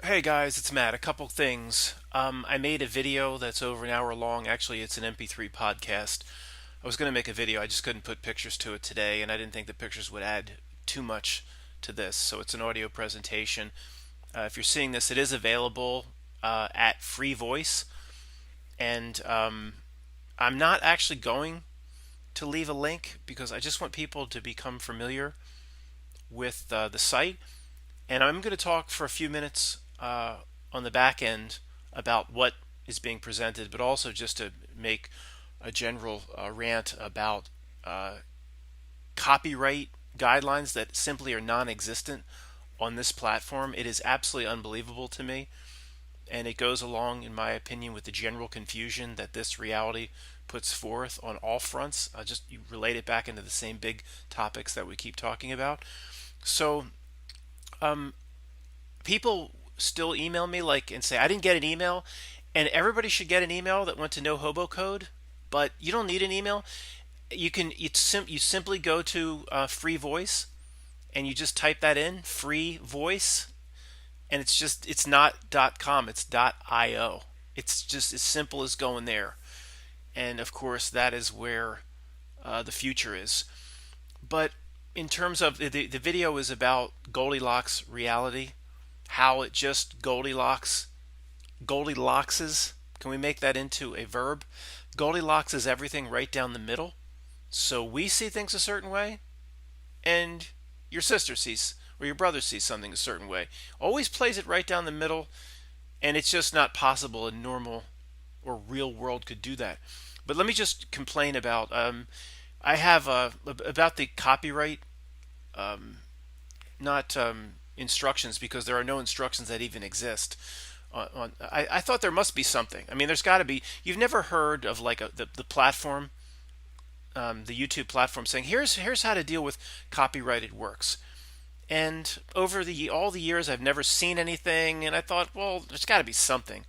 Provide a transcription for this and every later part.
Hey guys, it's Matt. A couple things. I made a video that's over an hour long. Actually, it's an MP3 podcast. I was going to make a video, I just couldn't put pictures to it today, and I didn't think the pictures would add too much to this. So it's an audio presentation. If you're seeing this, it is available at Free Voice, and I'm not actually going to leave a link because I just want people to become familiar with the site. And I'm going to talk for a few minutes on the back end about what is being presented, but also just to make a general rant about copyright guidelines that simply are non-existent on this platform. It is absolutely unbelievable to me, and it goes along, in my opinion, with the general confusion that this reality puts forth on all fronts. I'll just relate it back into the same big topics that we keep talking about. So, people still email me and say I didn't get an email, and everybody should get an email that went to No Hobo Code, but you don't need an email. You simply go to Free Voice and you just type that in, Free Voice, and it's not .com, it's .io. It's just as simple as going there, and of course that is where the future is. But in terms of the video is about Goldilocks reality, how it just Goldilockses. Can we make that into a verb? Goldilocks is everything right down the middle. So we see things a certain way, and your sister sees or your brother sees something a certain way. Always plays it right down the middle, and it's just not possible a normal or real world could do that. But let me just complain about I have about the copyright, not instructions, because there are no instructions that even exist. I thought there must be something. I mean, there's got to be. You've never heard of the platform, the YouTube platform, saying here's how to deal with copyrighted works. And over all the years, I've never seen anything, and I thought, well, there's got to be something.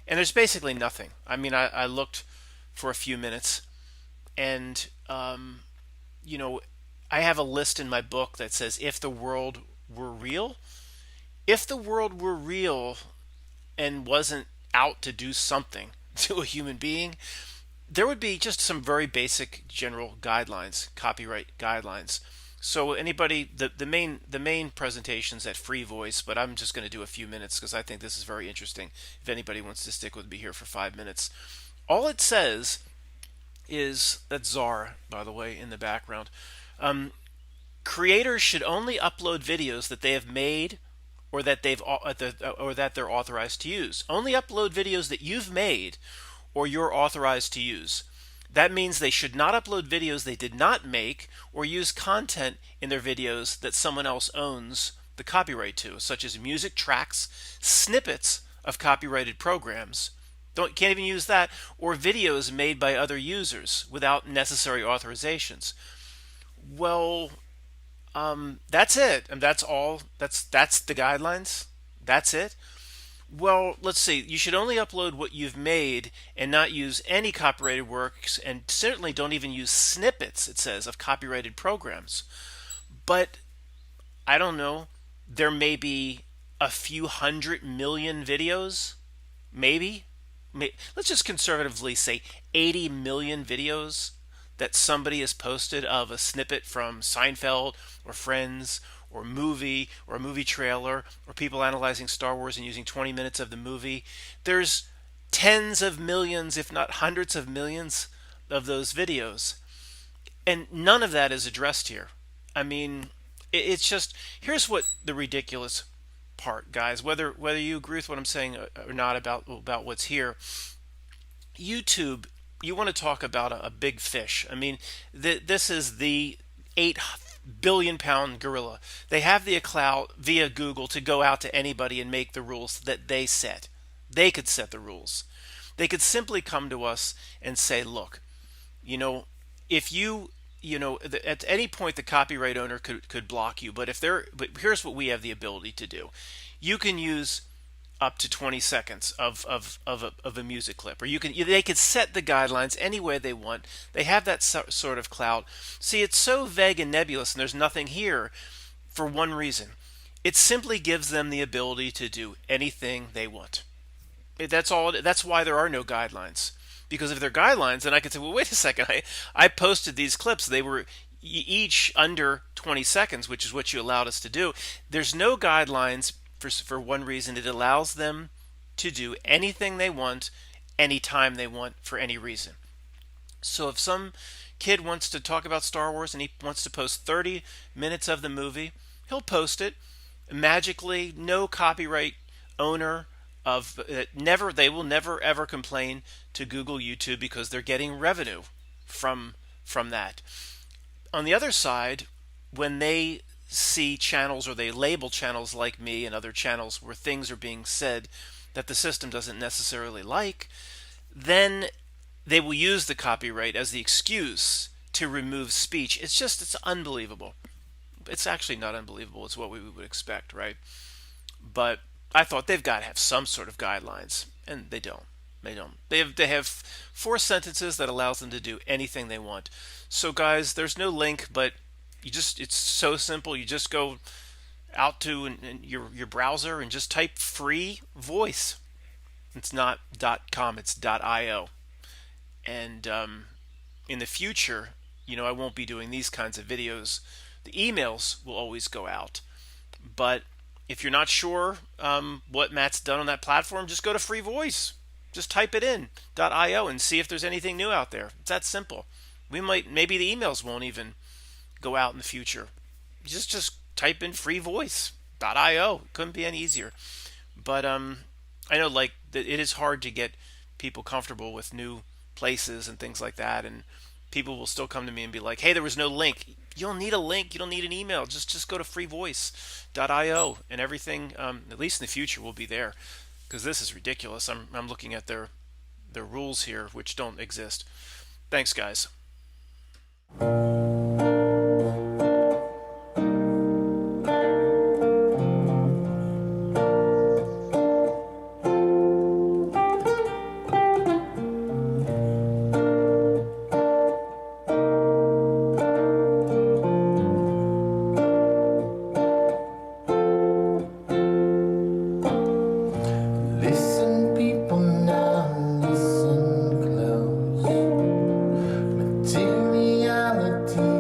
And there's basically nothing. I mean, I looked for a few minutes, and you know, I have a list in my book that says if the world were real. If the world were real and wasn't out to do something to a human being, there would be just some very basic general guidelines, copyright guidelines. So anybody, the main presentation's at Free Voice, but I'm just going to do a few minutes because I think this is very interesting. If anybody wants to stick with me here for 5 minutes, all it says is that's Zara, by the way, in the background. Creators should only upload videos that they have made or that they're authorized to use. Only upload videos that you've made or you're authorized to use. That means they should not upload videos they did not make or use content in their videos that someone else owns the copyright to, such as music tracks, snippets of copyrighted programs. Can't even use that, or videos made by other users without necessary authorizations. Well, that's it, and that's all. That's the guidelines. That's it. Well, let's see. You should only upload what you've made and not use any copyrighted works, and certainly don't even use snippets, it says, of copyrighted programs. But I don't know. There may be a few 100 million videos, maybe. Let's just conservatively say 80 million videos that somebody has posted of a snippet from Seinfeld or Friends or a movie trailer, or people analyzing Star Wars and using 20 minutes of the movie. There's tens of millions, if not hundreds of millions, of those videos. And none of that is addressed here. I mean, it's just, here's what the ridiculous part, guys, whether you agree with what I'm saying or not about what's here. YouTube, you want to talk about a big fish. I mean, this is the 8 billion-pound gorilla. They have the clout via Google to go out to anybody and make the rules that they set. They could set the rules. They could simply come to us and say, look, if at any point the copyright owner could block you, but here's what we have the ability to do. You can use up to 20 seconds of a music clip, or they could set the guidelines any way they want. They have that sort of clout. See, it's so vague and nebulous, and there's nothing here for one reason. It simply gives them the ability to do anything they want. That's all. That's why there are no guidelines. Because if there are guidelines, then I could say, well, wait a second. I posted these clips. They were each under 20 seconds, which is what you allowed us to do. There's no guidelines for one reason. It allows them to do anything they want, anytime they want, for any reason. So if some kid wants to talk about Star Wars and he wants to post 30 minutes of the movie, he'll post it magically. No copyright owner of never they will never ever complain to Google, YouTube, because they're getting revenue from that. On the other side, when they see channels, or they label channels like me and other channels where things are being said that the system doesn't necessarily like, then they will use the copyright as the excuse to remove speech. It's unbelievable. It's actually not unbelievable. It's what we would expect, right? But I thought they've got to have some sort of guidelines, and they don't. They don't. They have 4 sentences that allows them to do anything they want. So guys, there's no link, but it's so simple. You just go out to your browser and just type free voice. It's not .com, it's .io. And in the future, I won't be doing these kinds of videos. The emails will always go out. But if you're not sure what Matt's done on that platform, just go to free voice. Just type it in .io and see if there's anything new out there. It's that simple. Maybe the emails won't even go out in the future. Just type in free voice .io. Couldn't be any easier. But I know it is hard to get people comfortable with new places and things like that, and people will still come to me and be like, "Hey, there was no link." You don't need a link. You don't need an email. Just go to freevoice.io, and everything, at least in the future, will be there. Because this is ridiculous. I'm looking at their rules here, which don't exist. Thanks, guys. Materiality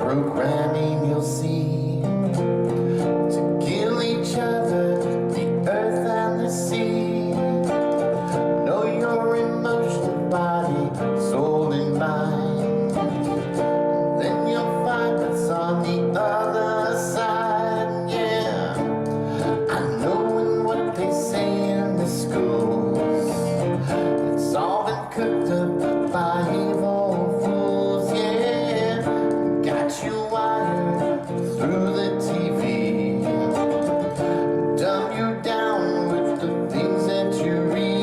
programming you'll see to kill each other, the earth and the sea. Know your emotional body, soul and mind. Then you'll find what's on the other side. Yeah, I know in what they say in the schools, it's all been cooked up by evil fools. Yeah, got you wired through the TV, dumb you down with the things that you read.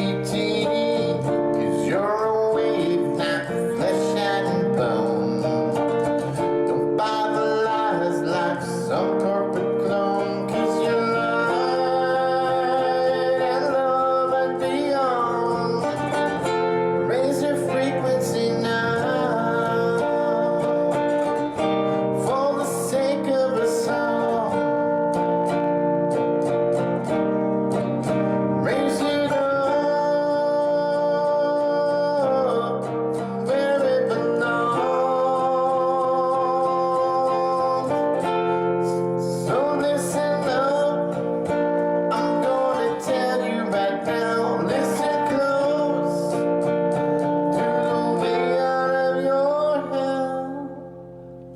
'Cause you're a wave, not flesh and bone. Don't buy the lies like some corporate clone. 'Cause you're light and love and beyond. Raise your frequency now, for the sake of us all. Raise it up to where it belongs. So listen up, I'm gonna tell you right now. Listen close to the way out of your hell.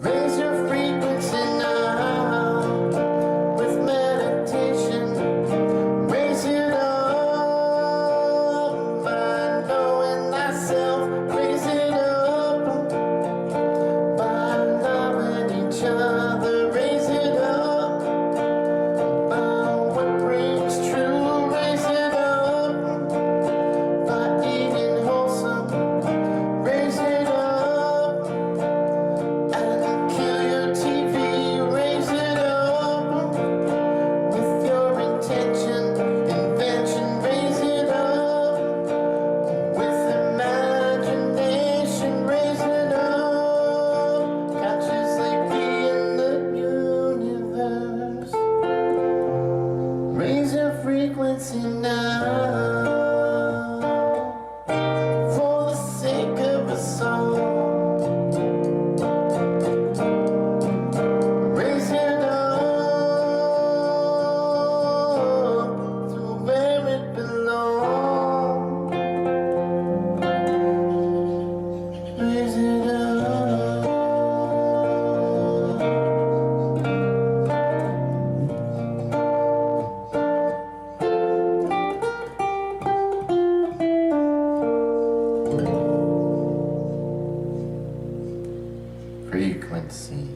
Raise your frequency now with meditation. Raise it up by knowing thyself. Raise it up by loving each other. Raise it up by what brings true. Raise it up by eating wholesome. Raise it up and kill your TV. Raise it up with your intention, invention. Raise it up with imagination. Raise it up, consciously be in the universe. Raise your frequency now, for the sake of us all. Raise it up to where it belongs. Raise it up. Frequency.